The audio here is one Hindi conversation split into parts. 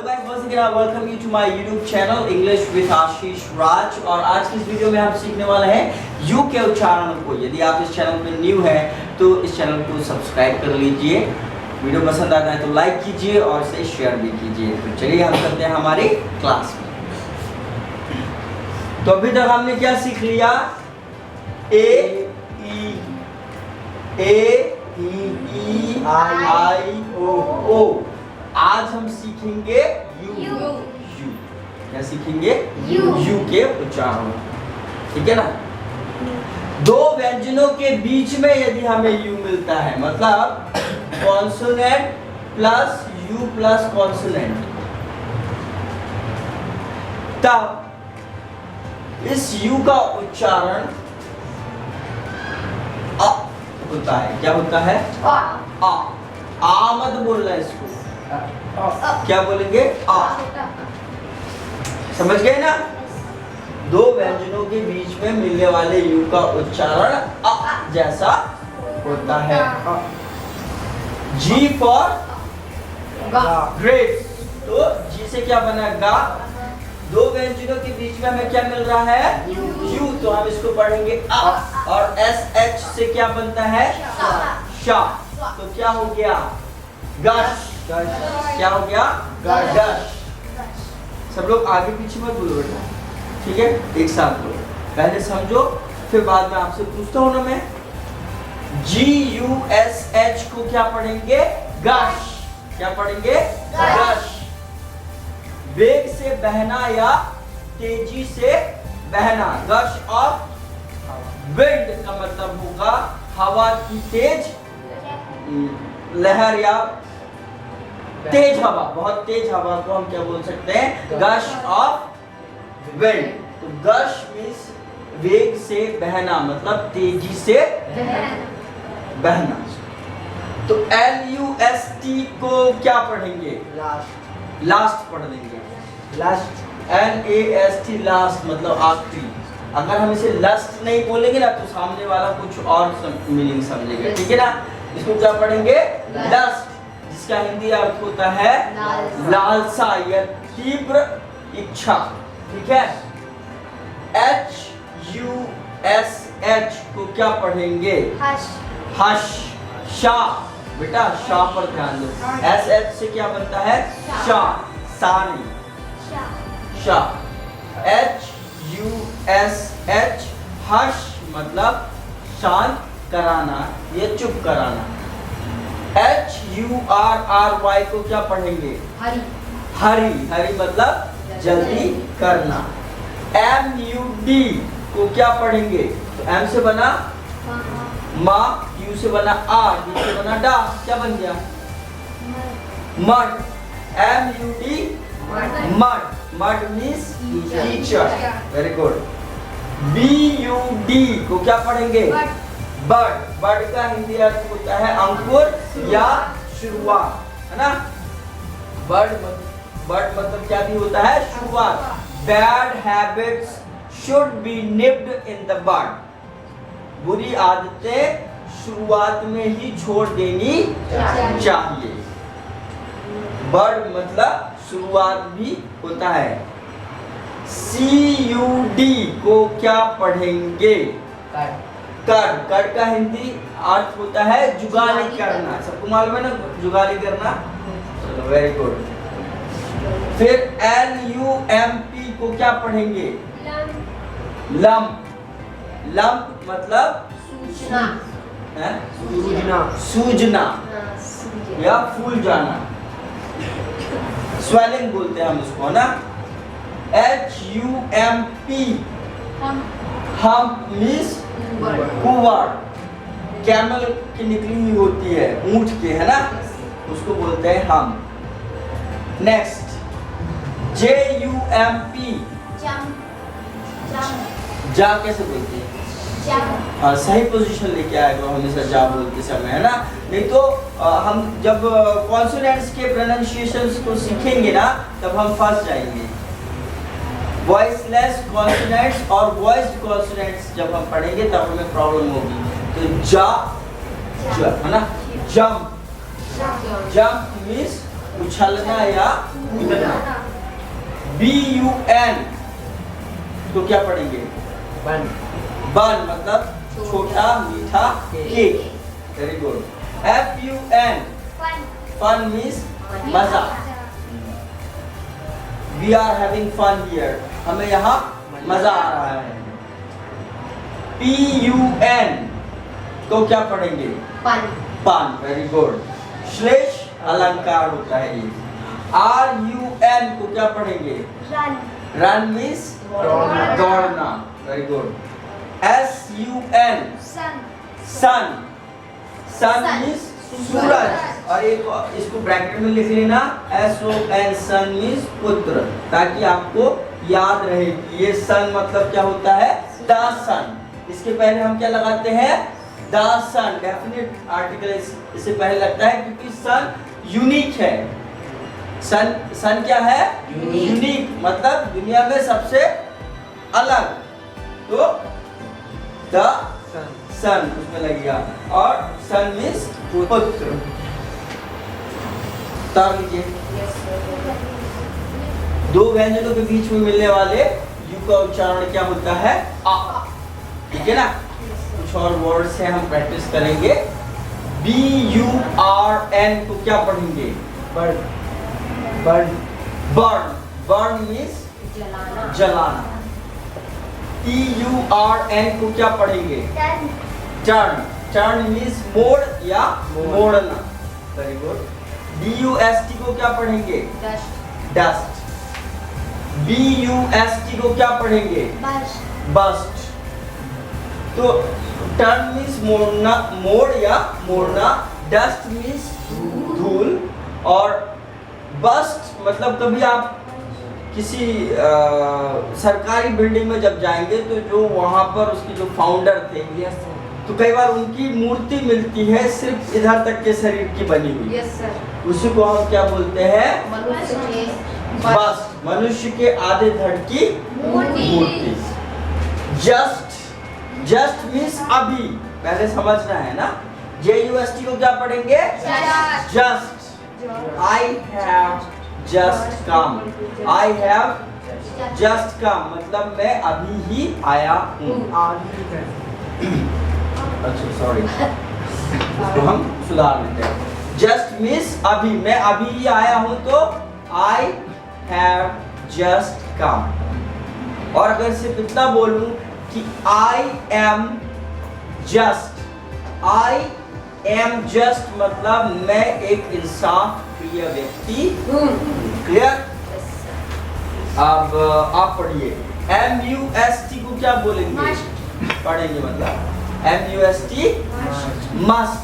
guys, once again I welcome you to my YouTube channel English with आशीष राज। और आज की इस वीडियो में हम सीखने वाले हैं यू के उच्चारण को। यदि आप इस चैनल में न्यू हैं तो इस चैनल को सब्सक्राइब कर लीजिए। वीडियो पसंद आता है तो लाइक कीजिए और इसे शेयर भी कीजिए। तो चलिए हम करते हैं हमारी क्लास में। तो अभी तक हमने क्या सीख लिया? ए ई आई ओ। आज हम सीखेंगे यू। क्या सीखेंगे? यू के उच्चारण। ठीक है ना? दो व्यंजनों के बीच में यदि हमें यू मिलता है, मतलब consonant plus you plus consonant, तब इस यू का उच्चारण अ होता है। क्या होता है? आ मत बोलना इसको। क्या बोलेंगे? आ। समझ गए ना? दो व्यंजनों के बीच में मिलने वाले यू का उच्चारण अ जैसा होता है। जी फॉर ग्रेप्स। तो जी से क्या बना? गा। दो व्यंजनों के बीच में हमें क्या मिल रहा है? यू। तो हम इसको पढ़ेंगे अ। और एस एच से क्या बनता है? शा। तो क्या हो गया? गश। क्या हो गया? गश। सब लोग आगे पीछे मत बोलो बेटा, ठीक है? एक साथ बोलो, पहले समझो फिर बाद में आपसे पूछता हूं ना मैं। जी यू एस एच को क्या पढ़ेंगे? गश। क्या पढ़ेंगे? गश। वेग से बहना या तेजी से बहना। गश ऑफ विंड का मतलब होगा हवा की तेज लहर या तेज हवा। बहुत तेज हवा को हम क्या बोल सकते हैं? गश ऑफ विंड। तो गश मीन्स वेग से बहना, मतलब तेजी से बहना। तो LUST को क्या पढ़ेंगे? लास्ट पढ़ देंगे। LAST लास्ट मतलब आखिरी। अगर हम इसे लस्ट नहीं बोलेंगे ना तो सामने वाला कुछ और मीनिंग समझेगा। ठीक है ना? इसको क्या पढ़ेंगे? लस्ट, जिसका हिंदी अर्थ होता है लालसा या तीव्र इच्छा। ठीक है? HUSH को क्या पढ़ेंगे? हश। शा। बेटा शा पर ध्यान दो। SH से क्या बनता है? शा। सानी। शा। HUSH हश मतलब शांत कराना या चुप कराना। HURRY को क्या पढ़ेंगे? हरी। हरी मतलब जल्दी करना। MUD को क्या पढ़ेंगे? तो M से बना मा, U से बना आ, D से बना डा। क्या बन गया? Mud. MUD mud. Mud means teacher. Very good. BUD को क्या पढ़ेंगे? बर्ड। बर्ड का हिंदी अर्थ होता है अंकुर या शुरुआत, है ना? बर्ड मतलब क्या भी होता है? शुरुआत। Bad habits should be nipped in the bird. बुरी आदतें शुरुआत में ही छोड़ देनी चाहिए। बर्ड मतलब शुरुआत भी होता है। CUD को क्या पढ़ेंगे? कर का हिंदी अर्थ होता है जुगाली करना। सबको मालूम है ना जुगाली करना? चलो वेरी गुड। फिर LUMP को क्या पढ़ेंगे? लंप मतलब सूजना या फूल जाना। स्वेलिंग बोलते हैं हम इसको, ना? HUMP हम मीन्स कुवाड़। कैमल की निकली हुई होती है, ऊंट के, है ना? उसको बोलते हैं हम। नेक्स्ट JUMP जा कैसे बोलते हैं? हाँ, सही पोजीशन लेके आएगा हमेशा जा बोलते समय, है ना? नहीं तो हम जब कॉन्सोनेंट्स के प्रोनाउंसिएशंस को सीखेंगे ना तब हम फंस जाएंगे। वॉइसलेस कॉन्सोनेंट्स और वॉइस्ड कॉन्सोनेंट्स जब हम पढ़ेंगे तब हमें प्रॉब्लम होगी। तो जा, है ना? जंप। जंप मीन्स उछलना या कूदना। BUN तो क्या पढ़ेंगे? बन। बन मतलब छोटा मीठा cake. Very good. FUN fun means मजा। We are having fun here, हमें यहाँ मजा आ रहा है। PUN तो क्या पढ़ेंगे? पान। पान। Very good. श्लेष अलंकार होता है ये। RUN को क्या पढ़ेंगे? रन। रन मीन्स दौड़ना। Very good. SUN sun. Sun. Sun means सूरज। और एक इसको ब्रैकेट में लिख लेना SON सन मीन्स पुत्र, ताकि आपको याद रहे कि ये सन मतलब क्या होता है? द सन। इसके पहले हम क्या लगाते हैं? The sun. डेफिनेट आर्टिकल इससे पहले लगता है क्योंकि सन यूनिक है। सन क्या है? यूनिक मतलब दुनिया में सबसे अलग। तो द सन उसमें लगेगा और सन मीन्स पुत्र। तार लीजिए। दो व्यंजनों के बीच में मिलने वाले यू का उच्चारण क्या होता है? आ। ठीक है ना? कुछ और वर्ड्स हैं हम प्रैक्टिस करेंगे। BURN को क्या पढ़ेंगे? Burn. Burn. Burn. Burn means जलाना। जलाना। TURN को क्या पढ़ेंगे? टर्न। टर्न। टर्न मीन्स मोड़ या मोड़ना। Very good. DUST को क्या पढ़ेंगे? डस्ट। डस्ट। BUST को क्या पढ़ेंगे? बस। बस्ट। तो टर्न मीन्स मोड़ना, मोड़ या मोड़ना। डस्ट मीन्स धूल। और बस्ट मतलब कभी आप किसी सरकारी बिल्डिंग में जब जाएंगे तो जो वहां पर उसके जो फाउंडर थे, तो कई बार उनकी मूर्ति मिलती है सिर्फ इधर तक के शरीर की बनी हुई। Yes sir. उसी को हम क्या बोलते हैं? मनुष्य के बस्ट। मनुष्य के आधे धड़ की मूर्ति। जस्ट मीन्स अभी, पहले समझना है ना। JUST को क्या पढ़ेंगे? Just. I have just come। I have just come मतलब मैं अभी ही आया हूँ। अच्छा सॉरी, इसको हम सुधार लेते हैं। जस्ट मीन्स अभी, मैं अभी ही आया हूँ तो I have just come। और अगर सिर्फ इतना बोलूं कि I am just मतलब मैं एक इंसाफ प्रिय व्यक्ति। क्लियर? अब आप पढ़िए। MUST को क्या बोलेंगे? पढ़ेंगे मतलब MUST मस्ट।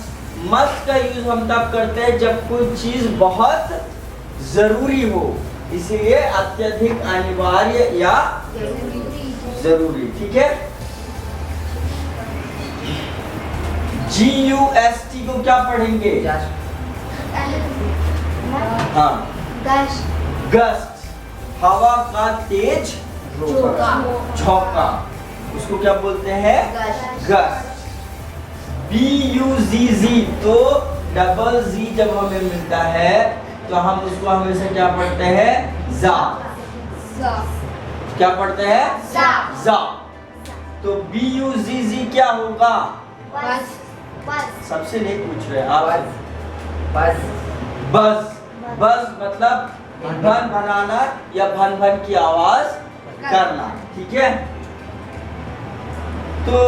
मस्ट का यूज हम तब करते हैं जब कोई चीज बहुत जरूरी हो, इसलिए अत्यधिक अनिवार्य या जरूरी। ठीक है? GUST को क्या पढ़ेंगे? हाँ, गस्ट। हवा का तेज झोंका, उसको क्या बोलते हैं? गस्ट। BUZZ तो डबल Z जब हमें मिलता है तो हम उसको हमेशा क्या पढ़ते हैं? जा। क्या पढ़ते हैं? जा। तो BUZZ क्या होगा? सबसे नहीं पूछ रहे आप। बस। बस। बस मतलब भन भनाना या भन भन की आवाज करना। ठीक है? तो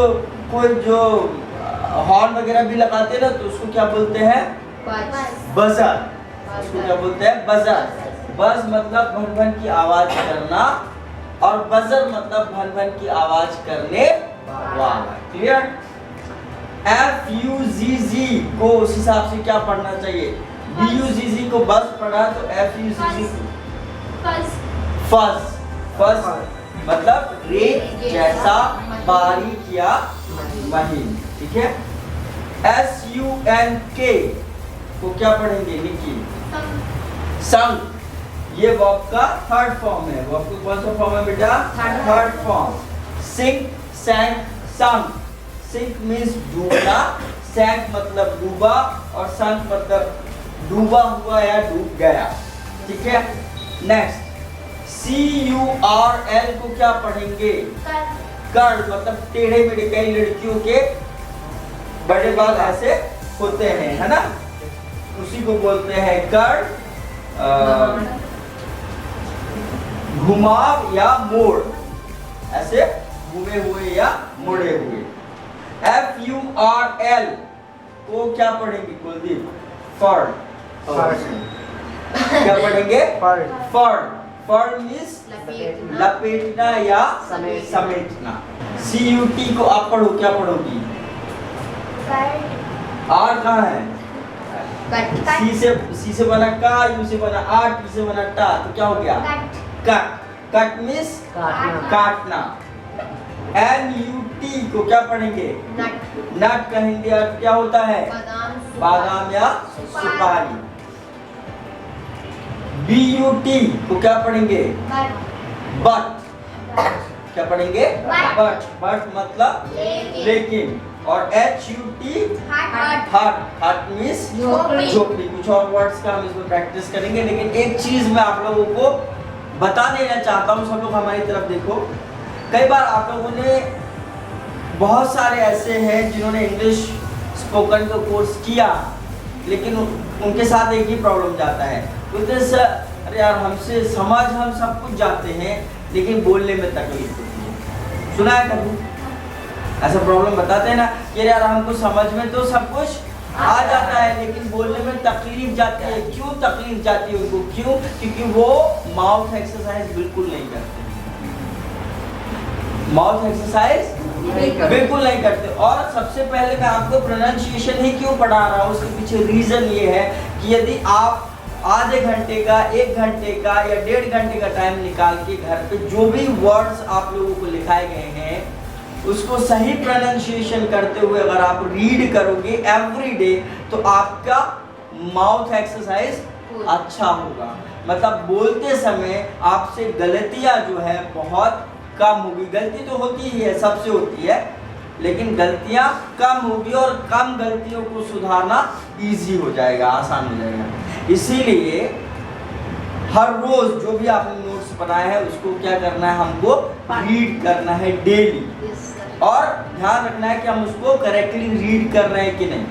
कोई जो हॉर्न वगैरह भी लगाते हैं ना तो उसको क्या बोलते हैं? बजर। उसको क्या बोलते हैं? बजर। बज मतलब भन भन की आवाज करना और बजर मतलब भन भन की आवाज करने वाला। क्लियर? FUZZ को उस हिसाब से क्या पढ़ना चाहिए? BUZZ को बस पढ़ा तो FUZZ फज। फज मतलब रेत जैसा बारीक या महीन। ठीक है? SUNK को क्या पढ़ेंगे निकी? संक। ये वर्ब का थर्ड फॉर्म है। वर्ब का कौन सा फॉर्म है बेटा? Third form. सिंक, सैंक, संक। सिंक मीन्स डूबना, सैंक मतलब डूबा और संक मतलब डूबा हुआ या डूब गया। ठीक है, नेक्स्ट CURL को क्या पढ़ेंगे? कर्ल, मतलब टेढ़े मेढ़े। कई लड़कियों के बड़े बाल ऐसे होते हैं, है ना, उसी को बोलते हैं कर्ल, घुमाव या मोड़, ऐसे घूमे हुए या मुड़े हुए। FURL को क्या पढ़ेंगे कुलदीप? फर्ड। क्या पढ़ेंगे? फर्ड। फर्ड मीन्स लपेटना या समेटना। CUT को आप पढ़ो, क्या पढ़ोगी? आर कहाँ है? सी से बना का, यू से बना आ, टी से बना टा, तो क्या हो गया? कट। कट मीन्स काटना। NUT को क्या पढ़ेंगे? नट का हिंदी अर्थ क्या होता है? बादाम या सुपारी। BUT को क्या पढ़ेंगे? बट। क्या पढ़ेंगे? बट। बट मतलब लेकिन। और HUT हट मीन्स झोपड़ी। कुछ और वर्ड्स का हम इसमें प्रैक्टिस करेंगे, लेकिन एक चीज मैं आप लोगों को बता देना चाहता हूँ। सब लोग हमारी तरफ देखो। कई बार आप लोगों ने, बहुत सारे ऐसे हैं जिन्होंने इंग्लिश स्पोकन का कोर्स किया, लेकिन उनके साथ एक ही प्रॉब्लम जाता है, बोलते हैं सर अरे यार हमसे समझ हम सब कुछ जाते हैं, लेकिन बोलने में तकलीफ होती है। सुना है कभी ऐसा प्रॉब्लम? बताते हैं ना कि यार हमको समझ में तो सब कुछ आ जाता है, लेकिन बोलने में तकलीफ जाती है। क्यों तकलीफ जाती है उनको? क्यों? क्योंकि वो माउथ एक्सरसाइज बिल्कुल नहीं करते। माउथ एक्सरसाइज बिल्कुल नहीं करते। और सबसे पहले मैं आपको प्रोनाउंसिएशन ही क्यों पढ़ा रहा हूँ, उसके पीछे रीजन ये है कि यदि आप आधे घंटे का, 1 घंटे का या 1.5 घंटे का टाइम निकाल के घर पे जो भी वर्ड्स आप लोगों को लिखाए गए हैं उसको सही प्रोनाउंसिएशन करते हुए अगर आप रीड करोगे एवरी डे, तो आपका माउथ एक्सरसाइज अच्छा होगा। मतलब बोलते समय आपसे गलतियां जो है बहुत कम होगी। गलती तो होती ही है, सबसे होती है, लेकिन गलतियां कम होगी और कम गलतियों को सुधारना इजी हो जाएगा, आसान हो जाएगा। इसीलिए हर रोज जो भी आपने नोट्स बनाया है उसको क्या करना है? हमको रीड करना है डेली, और ध्यान रखना है कि हम उसको करेक्टली रीड कर रहे हैं कि नहीं।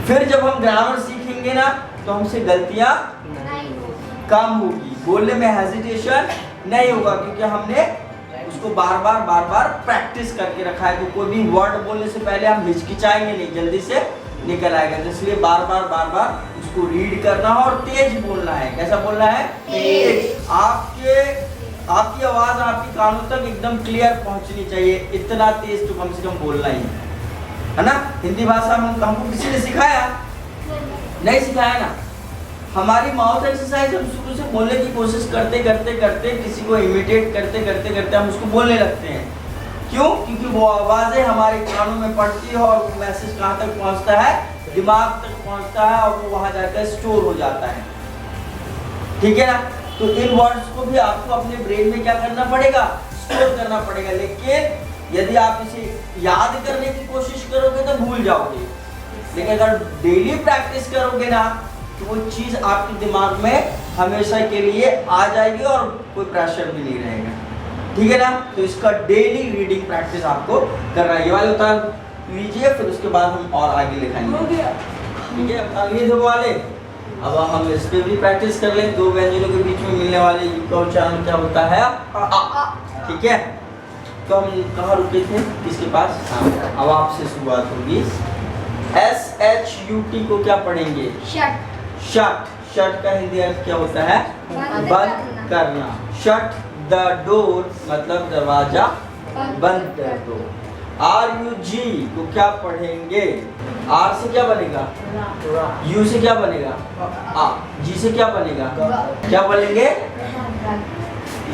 फिर जब हम ग्रामर सीखेंगे ना, तो हमसे गलतियां कम होगी, बोलने में हेजिटेशन नहीं होगा, क्योंकि हमने उसको बार बार प्रैक्टिस करके रखा है। तो कोई भी वर्ड बोलने से पहले हम हिचकिचाएंगे नहीं, जल्दी से निकल आएगा। तो इसलिए बार बार उसको रीड करना है और तेज बोलना है। कैसा बोलना है? तेज। आपकी आवाज आपके कानों तक एकदम क्लियर पहुंचनी चाहिए, इतना तेज तो कम से कम बोलना ही है ना। हिंदी भाषा में हमको किसी ने सिखाया? नहीं सिखाया ना। हमारी माउथ एक्सरसाइज हम शुरू से बोलने की कोशिश करते किसी को इमिटेट करते हम उसको बोलने लगते हैं। क्यों? क्योंकि वो आवाजें हमारे कानों में पड़ती है और वो मैसेज कहाँ तक पहुँचता है? दिमाग तक पहुँचता है, और वो वहाँ जाकर स्टोर हो जाता है। ठीक है ना। तो इन वर्ड्स को भी आपको अपने ब्रेन में क्या करना पड़ेगा? स्टोर करना पड़ेगा। लेकिन यदि आप इसे याद करने की कोशिश करोगे तो भूल जाओगे, लेकिन अगर डेली प्रैक्टिस करोगे ना, तो वो चीज आपके दिमाग में हमेशा के लिए आ जाएगी और कोई प्रेशर भी नहीं रहेगा। ठीक है ना। तो इसका डेली रीडिंग प्रैक्टिस आपको करना है। ये वाले उतार लीजिए, फिर उसके बाद हम और आगे लिखाएंगे। ठीक है, उतार लिए दो वाले। अब हम इस पे भी प्रैक्टिस कर लें। दो व्यंजनों के बीच में मिलने वाले का उच्चारण क्या होता है? ठीक है। तो हम कहाँ रुके थे? किसके पास? अब आपसे शुरुआत होगी। SHUT को क्या पढ़ेंगे? शट। शट का हिंदी अर्थ क्या होता है? बंद करना। शट द डोर मतलब दरवाजा बंद कर दो। RUG को क्या पढ़ेंगे? R से क्या बनेगा? U से क्या बनेगा? आ। G से क्या बनेगा? क्या बोलेंगे?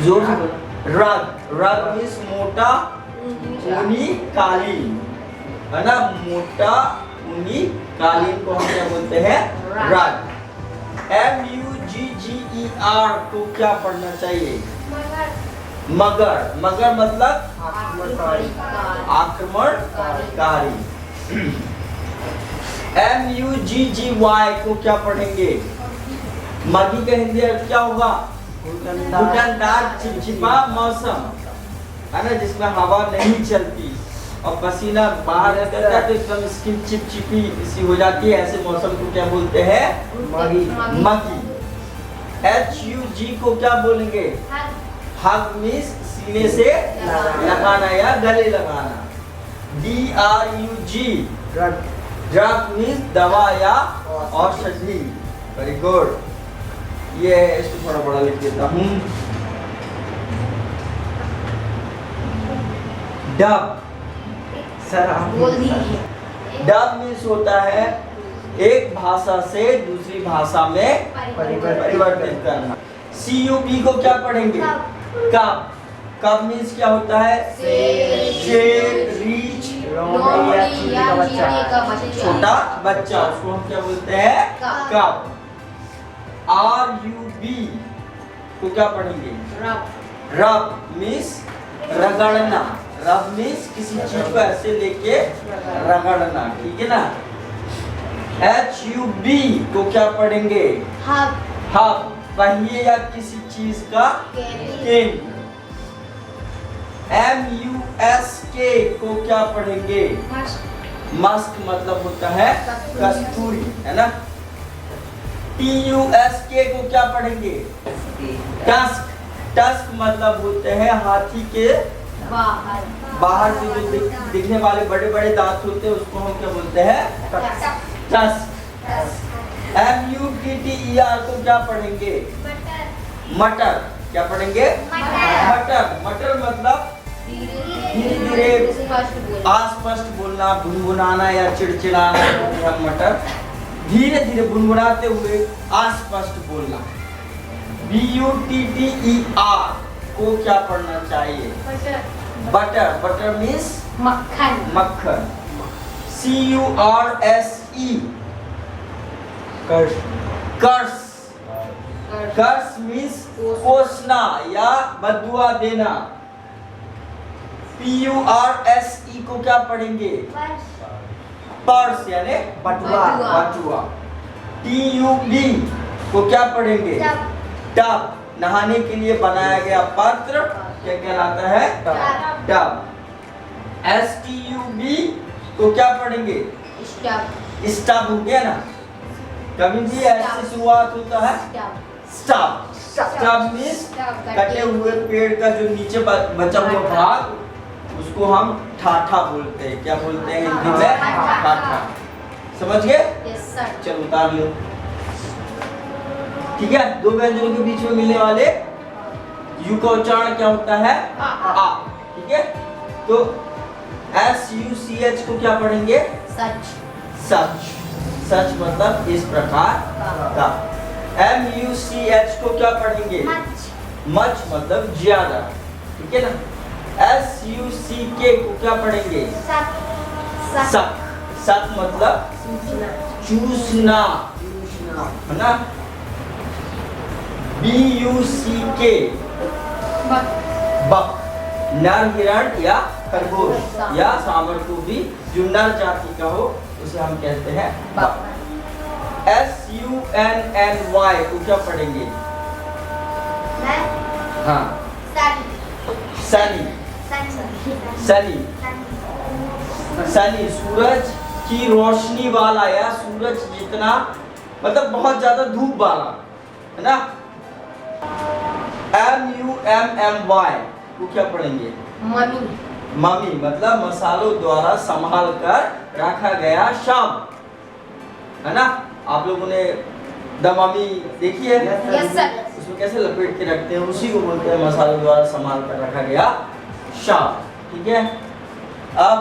जोर से बोलो। रग। रग मीन्स मोटा ऊनी कालीन, है ना। मोटा ऊनी कालीन को हम क्या बोलते हैं? रग। MUGGER को क्या पढ़ना चाहिए? मगर। मगर मतलब आक्रमणकारी। MUGGY को क्या पढ़ेंगे? मगी का हिंदी अर्थ क्या होगा? घुटनदार चिपचिपा मौसम, है ना, जिसमें हवा नहीं चलती और पसीना बाहर निकलता है तो एकदम स्किन चिपचिपी सी हो जाती है। ऐसे मौसम को क्या बोलते हैं? मगी। मगी। HUG को क्या बोलेंगे? हग मीन्स सीने से लगाना या गले लगाना। DRUG drug. ड्रग मीन्स दवा या औषधि। Very good. ये इसको थोड़ा बड़ा लिख देता हूँ। डब। सर आप बोल दीजिए। डब मीन्स होता है एक भाषा से दूसरी भाषा में परिवर्तित करना। CUB को क्या पढ़ेंगे? कब। कब मीन्स क्या होता है? शेर, रीछ, लोमड़ी या चींटी का बच्चा। छोटा बच्चा, उसको हम क्या बोलते हैं? कब। RUB को क्या पढ़ेंगे? रब मीन्स रगड़ना। रब मीन्स किसी चीज को ऐसे लेके रगड़ना, ठीक है ना। HUB को क्या पढ़ेंगे? हब, पहिए या किसी चीज का केंद्र। MUSK को क्या पढ़ेंगे? मस्क मतलब होता है कस्तूरी, है ना। TUSK को क्या पढ़ेंगे? टस्क। टस्क मतलब होते हैं हाथी के बाहर से जो दिखने वाले बड़े बड़े दांत होते हैं, उसको हम क्या बोलते हैं? टस्क। MUTTER को क्या पढ़ेंगे? मटर। क्या पढ़ेंगे? मटर। मटर मतलब धीरे धीरे अस्पष्ट बोलना, गुनगुनाना या चिड़चिड़ाना। हम मटर धीरे धीरे गुनगुनाते हुए अस्पष्ट बोलना। BUTTER को क्या पढ़ना चाहिए? बटर। बटर मीन्स मक्खन। मक्खन। CURSE कर्स। कर्स। कर्स मीन्स कोसना या बदुआ देना। PURSE को क्या पढ़ेंगे? पर्स यानी बटुआ। बटुआ। TUB को क्या पढ़ेंगे? टब। नहाने के लिए बनाया गया पात्र क्या कहलाता है? टब। STUB को क्या पढ़ेंगे? स्टब हो गया ना। कभी भी ऐसे शुरुआत होता है स्टब। स्टब मीन्स कटे हुए पेड़ का जो नीचे बचा हुआ भाग, उसको हम ठाठा बोलते हैं। क्या बोलते हैं हिंदी में? ठाठा। समझ गए? चलो उतार लो। ठीक है। दो व्यंजनों के बीच में मिलने वाले यू का उच्चारण क्या होता है? आ। ठीक है। तो SUCH को क्या पढ़ेंगे? सच। सच। सच मतलब इस प्रकार का। MUCH को क्या पढ़ेंगे? मच मतलब ज्यादा, ठीक है ना। SUCK को क्या पढ़ेंगे? सक। सक मतलब चूसना, है ना। BUCK बक। नर हिरण या खरगोश या सांभर को भी जो नर जाति का हो उसे हम कहते हैं बक। SUNNY को क्या पढ़ेंगे? हाँ, सनी। सनी। सनी सूरज की रोशनी वाला या सूरज जितना, मतलब बहुत ज्यादा धूप वाला, है ना। MUMMY को क्या पढ़ेंगे? मम्मी। मम्मी मतलब मसालों द्वारा संभाल कर रखा गया शव, है ना। आप लोगों ने द मम्मी देखी है? Yes sir. उसमें कैसे लपेट के रखते हैं, उसी को बोलते हैं मसालों द्वारा संभाल कर रखा गया शव, ठीक है। अब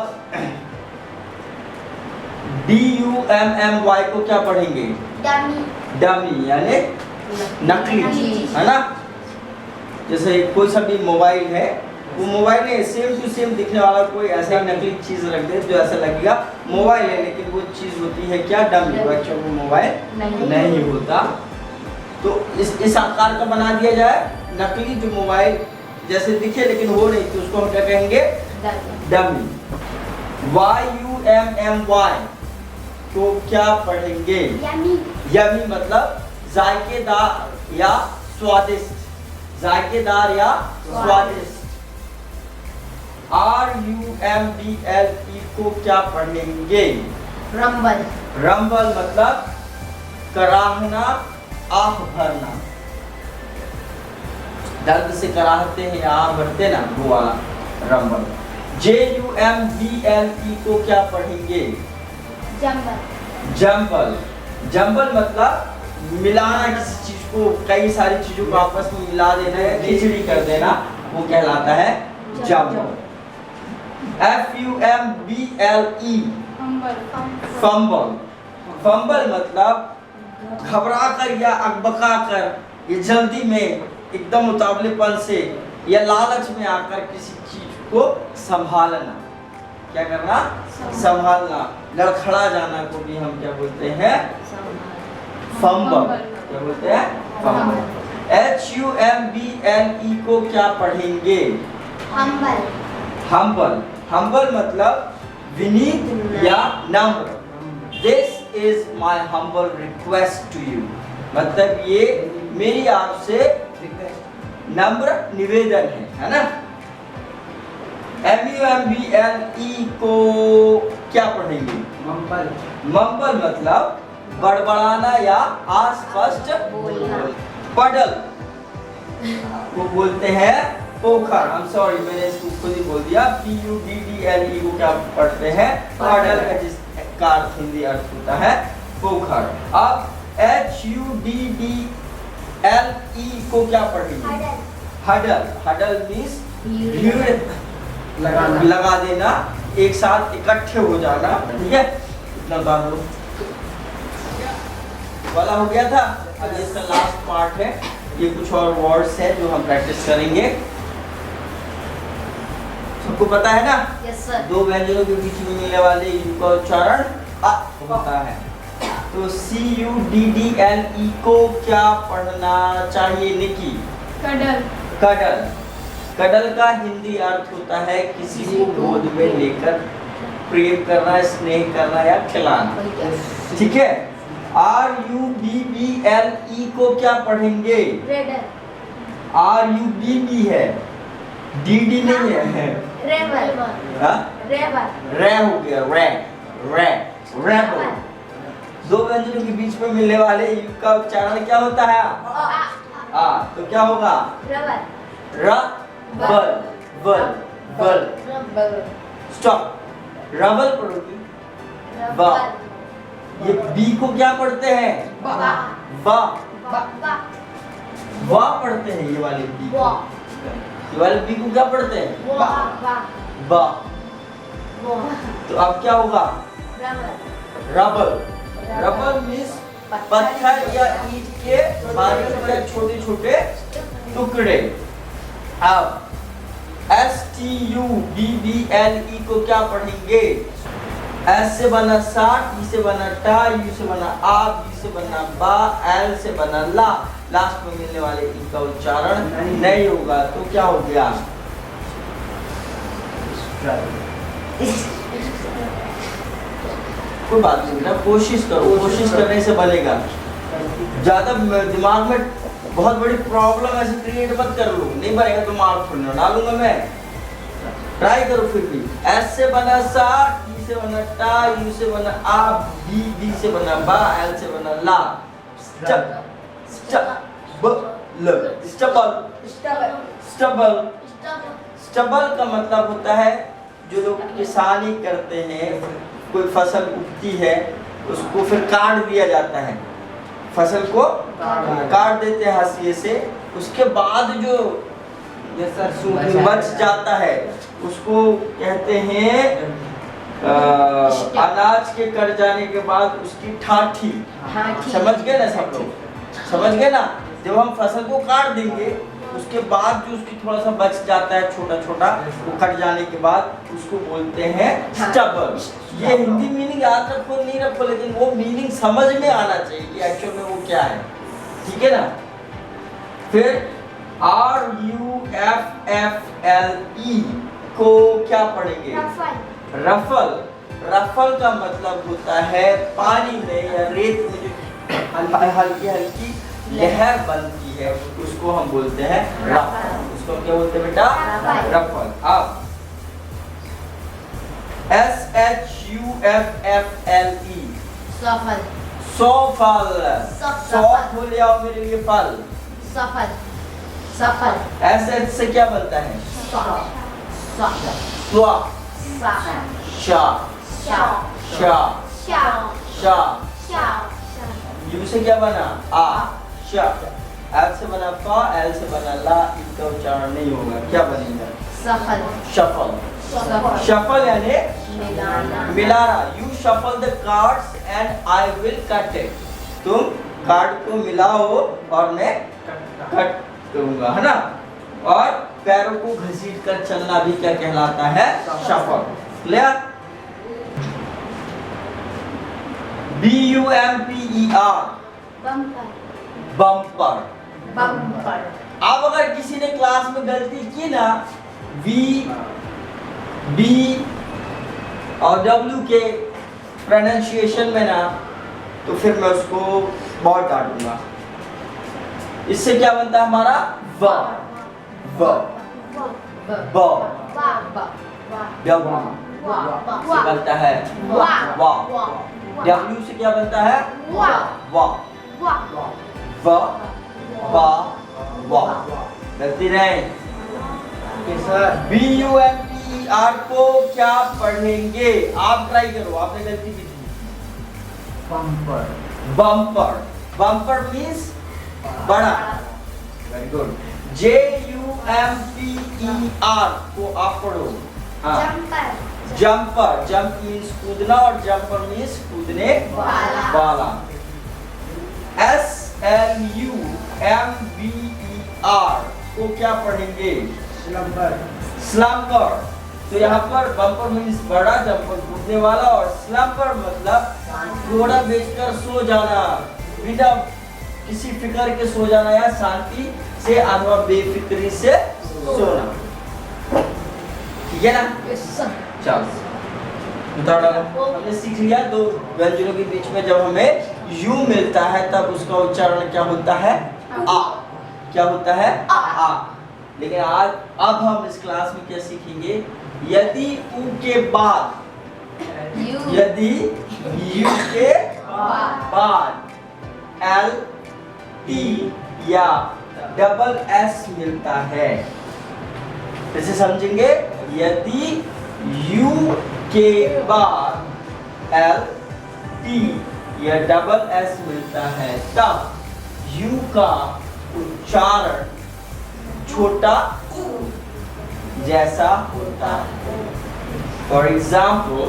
DUMMY को क्या पढ़ेंगे? डमी। डमी यानी नकली, है ना। जैसे कोई सा भी मोबाइल है, वो मोबाइल में सेम टू सेम दिखने वाला कोई ऐसा नकली चीज रख दे जो ऐसा लगेगा मोबाइल है, लेकिन वो चीज होती है क्या? डमी। बच्चों को मोबाइल नहीं होता, तो इस आकार का बना दिया जाए नकली, जो मोबाइल जैसे दिखे लेकिन हो नहीं, तो उसको हम क्या कहेंगे? डमी। YUMMY को क्या पढ़ेंगे? Yummy. यमी मतलब जायकेदार या स्वादिष्ट, जायकेदार या स्वादिष्ट। RUMBLE को क्या पढ़ेंगे? Rumble. रंबल मतलब कराहना, आह भरना, दर्द से कराहते हैं या आह भरते ना, वो वाला रंबल। JUMBLE को क्या पढ़ेंगे? Jumble. जंबल। जंबल मतलब मिलाना, किसी चीज को, कई सारी चीजों को आपस में मिला देना, खिचड़ी कर देना, वो कहलाता है जंबल। FUMBLE fumble. फंबल मतलब घबरा कर या अकबका कर, ये जल्दी में एकदम उतावलेपन से या लालच में आकर किसी चीज को संभालना। क्या करना? संभालना, लड़खड़ा जाना को भी हम क्या बोलते हैं? फंबल। क्या बोलते हैं? फंबल। HUMBLE को क्या पढ़ेंगे? Humble. हम्बल। हम्बल मतलब विनीत या नम्र। This is my humble request to you, मतलब ये मेरी आपसे नम्र निवेदन है ना। MUMBLE को क्या पढ़ेंगे? मम्बल। मम्बल मतलब बड़बड़ाना या अस्पष्ट बोलना। पडल को बोलते हैं पोखर। I'm sorry, मैंने इसको खुद ही बोल दिया। PUDDLE को क्या पढ़ते हैं? पडल का जिसका अर्थ हिंदी अर्थ होता है पोखर। अब HUDDLE को क्या पढ़ेंगे? Huddle. हडल। हडल मीन्स भीड़ लगाना। लगा देना, एक साथ इकट्ठे हो जाना। ठीक है, इतना बात लो वाला हो गया था। अब इसका लास्ट पार्ट है, ये कुछ और वर्ड्स हैं जो हम प्रैक्टिस करेंगे। सबको पता है ना? Yes sir. दो व्यंजनों के बीच में मिलने वाले यू का उच्चारण अ होता है। तो CUDDLE को क्या पढ़ना चाहिए निकी? Cuddle. कडल। कडल का हिंदी अर्थ होता है किसी को गोद में लेकर प्रेम करना, स्नेह करना या खिलाना। ठीक है। RUBBLE को क्या पढ़ेंगे? Redder. RUBB है, DD नहीं है। Rebel. हाँ? Rebel. रे हो गया, रे रे रेबल। दो व्यंजनों के बीच में मिलने वाले यू का उच्चारण क्या होता है? आ। तो क्या होगा? Rebel. र बल बल बल। Rebel. स्टॉप। रबल पढ़ोगी। वाह। ये बी को क्या पढ़ते हैं? Ba. वाह। Ba. वाह पढ़ते हैं ये वाले बी को। Ba. ये वाले बी को क्या पढ़ते हैं? Ba. Ba. बा। Ba. तो अब क्या होगा? Rebel. रबल। रबल मीन्स पत्थर या ईंट के बारीक या छोटे छोटे टुकड़े। अब STUBBLE को क्या पढ़ेंगे? S से बना सा, T से बना टा, U से बना आ, B से बना बा, L से बना ला। लास्ट में मिलने वाले ई का उच्चारण नहीं होगा। तो क्या हो गया? कोई बात नहीं बेटा, कोशिश करो, कोशिश करने से बनेगा। ज्यादा दिमाग में बहुत बड़ी प्रॉब्लम ऐसे क्रिएट मत कर लो, नहीं बनेगा तो मार्क थोड़ी ना डालूंगा मैं। ट्राई करो फिर भी। S से बना सा, T से बना टा, U से बना आ, B से बना बा, L से बना ला। स्टबल। स्टबल। स्टबल का मतलब होता है जो लोग किसानी करते हैं, कोई फसल उगती है उसको फिर काट दिया जाता है, फसल को काट देते हैं हाशिए से, उसके बाद जो बच जाता है उसको कहते हैं अनाज के कट जाने के बाद उसकी ठाठी। समझ गए ना सब लोग? समझ गए ना? जब हम फसल को काट देंगे उसके बाद जो उसकी थोड़ा सा बच जाता है छोटा छोटा, वो कट जाने के बाद उसको बोलते हैं स्टबल। ये हिंदी मीनिंग याद रखो नहीं रखो, लेकिन वो मीनिंग समझ में आना चाहिए कि एक्चुअल में वो क्या है। ठीक है ना? फिर RUFFLE को क्या पढ़ेंगे? Ruffle. रफल। रफल का मतलब होता है पानी में या रेत में जो हल्की हल्की लहर बनती है, उसको हम बोलते हैं रफल। उसको क्या बोलते हैं बेटा? रफल। अब SHUFFLE सफल सफल। सफल। सौ बोले आओ मेरे लिए फल। सफल सफल SH से क्या बनता है? स्वा शा शा शा। यू से क्या बना? आ शा। एल से बना फा, एल से बना ला, इनका उच्चारण नहीं होगा। क्या बनेगा? सफल शफल। शफल यानी मिलाना। You shuffle the cards and I will cut it. तुम कार्ड को मिलाओ और मैं कट करूंगा, है ना। और पैरों को घसीट कर चलना भी क्या कहलाता है? Shuffle. Clear? BUMPER bumper bumper. Bumper अब अगर किसी ने क्लास में गलती की ना, V B और W के प्रोनाउंसिएशन में ना, तो फिर मैं उसको बहुत डांटूंगा। इससे क्या बनता है हमारा? व व ब W से बनता है वा। W से क्या बनता है? वा व बा वा। गलती नहीं। BUMPER को क्या पढ़ेंगे? आप ट्राई करो, आपने गलती की थी। Bumper bumper. बम्पर मीन्स बड़ा। Very good. JUMPER को आप पढ़ो। हाँ। जंपर। जंप मीन्स कूदना और जंपर मीन्स कूदने वाला। SLUMBER को क्या पढ़ेंगे? Slumber slumber. तो यहाँ पर बम्पर मीन्स बड़ा, जंपर कूदने वाला, और स्लम्बर मतलब थोड़ा बैठकर सो जाना, बिना किसी फिक्र के सो जाना या शांति से अथवा बेफिक्री से सोना। ठीक है ना? चलो हमने सीख लिया। दो व्यंजनों के बीच में जब हमें यू मिलता है तब उसका उच्चारण क्या होता है? आ। क्या होता है? आ। लेकिन आज अब हम इस क्लास में क्या सीखेंगे? यदि ऊ के बाद, यदि यू के बाद एल टी या डबल एस मिलता है, इसे समझेंगे। यदि यू के बाद एल टी या डबल एस मिलता है तब यू का उच्चारण छोटा जैसा होता है। फॉर एग्जाम्पल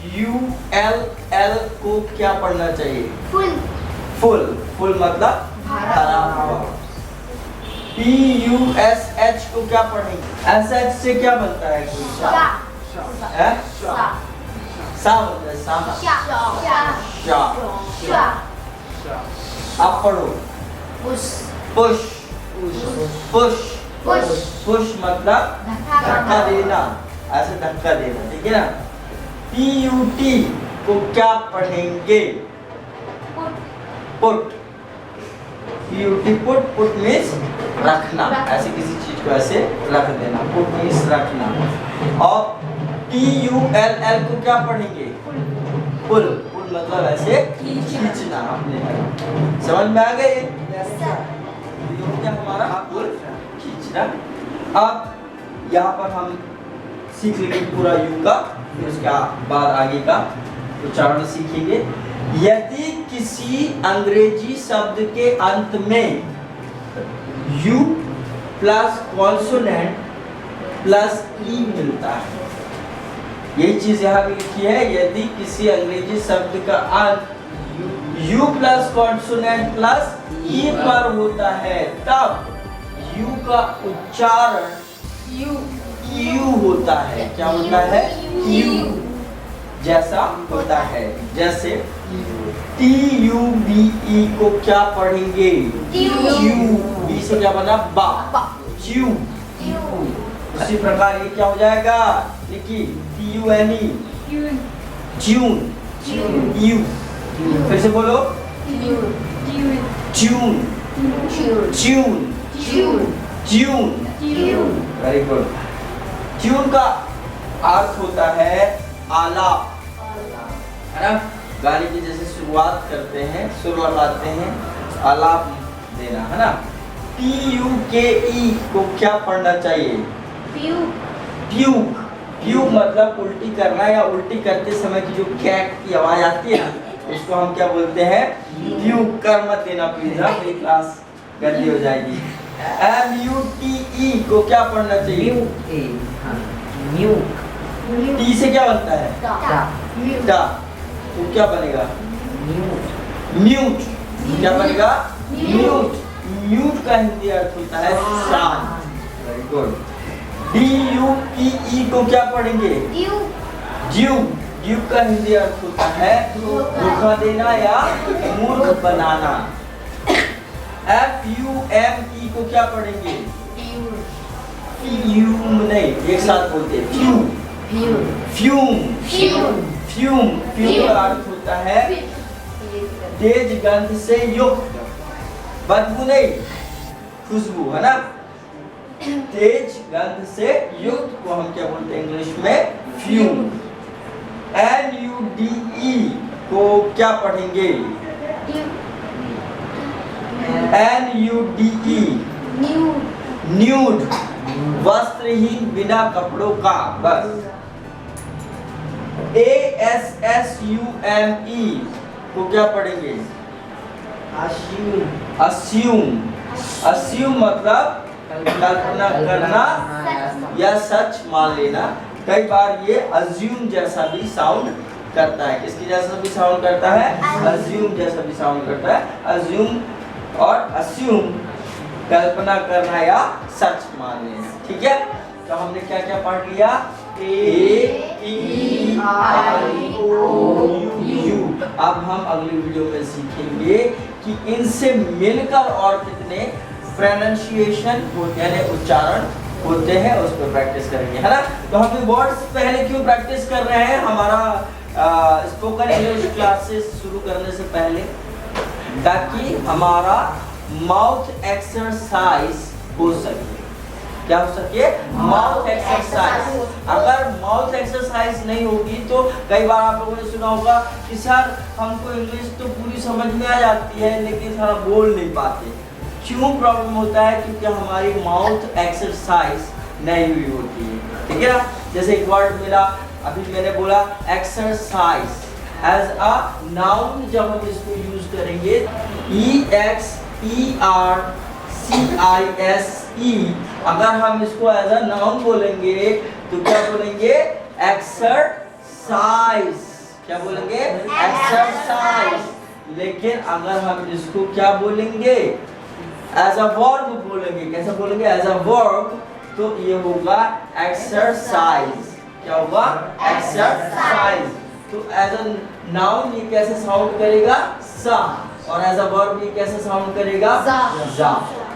FULL को क्या पढ़ना चाहिए? Full full. फुल मतलब भरा हुआ। PUSH को क्या पढ़ेंगे? SH से क्या बनता है? सा बनता है। सा। अब पढ़ो। पुश। पुश मतलब धक्का देना, ऐसे धक्का देना। ठीक है ना? PUT को क्या पढ़ेंगे? Put. PUT put. Put means रखना, ऐसे किसी चीज को ऐसे रख देना। पुट मीन्स रखना। और TULL को क्या पढ़ेंगे? पुल। पुल मतलब ऐसे खींचना अपने तरफ। समझ में आ गए? क्या हमारा पुल खींचना। अब यहाँ पर हम सीख लेंगे पूरा यू का, फिर उसके बाद आगे का उच्चारण सीखेंगे। यदि किसी अंग्रेजी शब्द के अंत में यू प्लस कॉन्सोनेंट प्लस ई मिलता है, यही चीज यहाँ भी लिखी है। यदि किसी अंग्रेजी शब्द का अंत यू प्लस कॉन्सोनेंट प्लस ई पर होता है तब यू का उच्चारण यू होता है। क्या होता है? यू जैसा होता है। जैसे TUBE को क्या पढ़ेंगे? बी से क्या बना? बा। उसी प्रकार ये क्या हो जाएगा, देखिए TUNE, Tune. ट्यून, यू, फिर से बोलो, Tune. Tune. Tune, Tune. Tune, Tune. Tune, Tune. Very good. Tune का अर्थ होता है आलाप, है ना, गाने की जैसे शुरुआत करते हैं, सुर लगाते हैं, आलाप देना, है ना। PUKE को क्या पढ़ना चाहिए, Pew. प्यूक, प्यूक मतलब उल्टी करना या उल्टी करते समय की जो कैक की आवाज आती है ना, उसको हम क्या बोलते हैं, प्यूक। कर मत देना प्लीज, हाँ मेरी क्लास गंदी हो जाएगी। MUTE को क्या पढ़ना चाहिए, म्यूट, टी से क्या बनता है, Ta. टा, तो क्या बनेगा, म्यूट, क्या बनेगा, म्यूट। म्यूट का हिंदी अर्थ होता है शांत, वेरी गुड। DUPE को क्या पढ़ेंगे, Dew. ड्यूक, ड्यूक का हिंदी अर्थ होता है धोखा देना या मूर्ख बनाना। FUME को क्या पढ़ेंगे, Pew. फ्यूम नहीं, एक साथ बोलते हैं, fume, Pew. Fume, Fume. Fume, fume का अर्थ होता है तेज गंध से युक्त, बदबू नहीं, खुशबू, है ना। तेज गंध से युक्त को हम क्या बोलते हैं इंग्लिश में, फ्यूम। NUDE को क्या पढ़ेंगे, NUDE, Nude. न्यूड, वस्त्रहीन, बिना कपड़ों का, बस। ASSUME को क्या पढ़ेंगे, assume, अस्यूम, अस्यूम मतलब कल्पना करना या सच मान लेना। कई बार ये अज्यूम जैसा भी साउंड करता है, किसकी जैसा भी साउंड करता है, अज्यूम जैसा भी साउंड करता है। अज्यूम और अस्यूम कल्पना करना या सच मान लेना, ठीक है। तो हमने क्या क्या पढ़ लिया, AEIOU। अब हम अगली वीडियो में सीखेंगे कि इनसे मिलकर और कितने प्रोनाउंसिएशन यानी उच्चारण होते हैं, उस पर प्रैक्टिस करेंगे, है ना। तो हम वर्ड्स पहले क्यों प्रैक्टिस कर रहे हैं, हमारा स्पोकन इंग्लिश क्लासेस शुरू करने से पहले, ताकि हमारा माउथ एक्सरसाइज हो सके। क्या हो सके, माउथ एक्सरसाइज। अगर माउथ एक्सरसाइज नहीं होगी तो कई बार आप लोगों ने सुना होगा कि सर हमको इंग्लिश तो पूरी समझ में आ जाती है लेकिन सारा बोल नहीं पाते। क्यों प्रॉब्लम होता है, क्योंकि हमारी माउथ एक्सरसाइज नहीं हुई होती है, ठीक है ना। जैसे एक वर्ड मिला, अभी मैंने बोला एक्सरसाइज एज अ नाउन, जब हम इसको यूज करेंगे EXERCISE, अगर हम इसको एज अ नाउन बोलेंगे तो क्या बोलेंगे, एक्सरसाइज, क्या बोलेंगे, एक्सरसाइज। लेकिन अगर हम इसको क्या बोलेंगे, एज अ वर्ब बोलेंगे, कैसे बोलेंगे, एज अ वर्ब, तो ये होगा एक्सरसाइज। क्या होगा, एक्सरसाइज। तो एज अ नाउन ये कैसे साउंड करेगा, सा, और एज अ वर्ब ये कैसे साउंड करेगा, जा।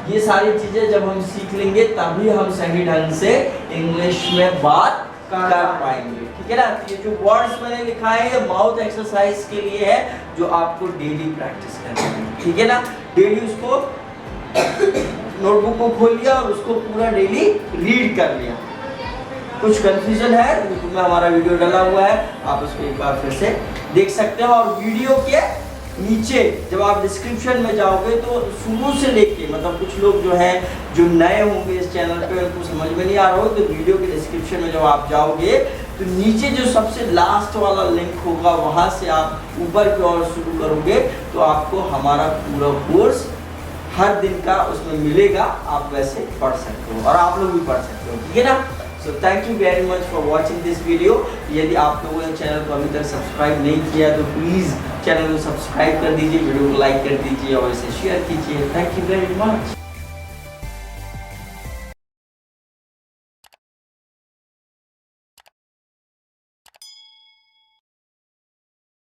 ये सारी चीजें जब हम सीख लेंगे तभी हम सही ढंग से इंग्लिश में बात कर पाएंगे, ठीक है ना। ये जो वर्ड्स मैंने लिखा है ये माउथ एक्सरसाइज के लिए है, जो आपको डेली प्रैक्टिस करनी है, ठीक है ना। डेली उसको नोटबुक को खोल लिया और उसको पूरा डेली रीड कर लिया। कुछ कंफ्यूजन है यूट्यूब में हमारा वीडियो डाला हुआ है, आप उसको एक बार फिर से देख सकते हैं। और वीडियो के नीचे जब आप डिस्क्रिप्शन में जाओगे तो शुरू से लेके, मतलब कुछ लोग जो हैं जो नए होंगे इस चैनल पे, उनको समझ में नहीं आ रहा हो, तो वीडियो के डिस्क्रिप्शन में जब आप जाओगे तो नीचे जो सबसे लास्ट वाला लिंक होगा वहां से आप ऊपर की ओर शुरू करोगे तो आपको हमारा पूरा कोर्स हर दिन का उसमें मिलेगा, आप वैसे पढ़ सकते हो और आप लोग भी पढ़ सकते हो, ठीक है ना। So thank you very much for watching this video. यदि आप लोगों ने चैनल को अभी तक सब्सक्राइब नहीं किया तो प्लीज़ चैनल को सब्सक्राइब कर दीजिए, वीडियो को लाइक कर दीजिए और इसे शेयर कीजिए। Thank you very much.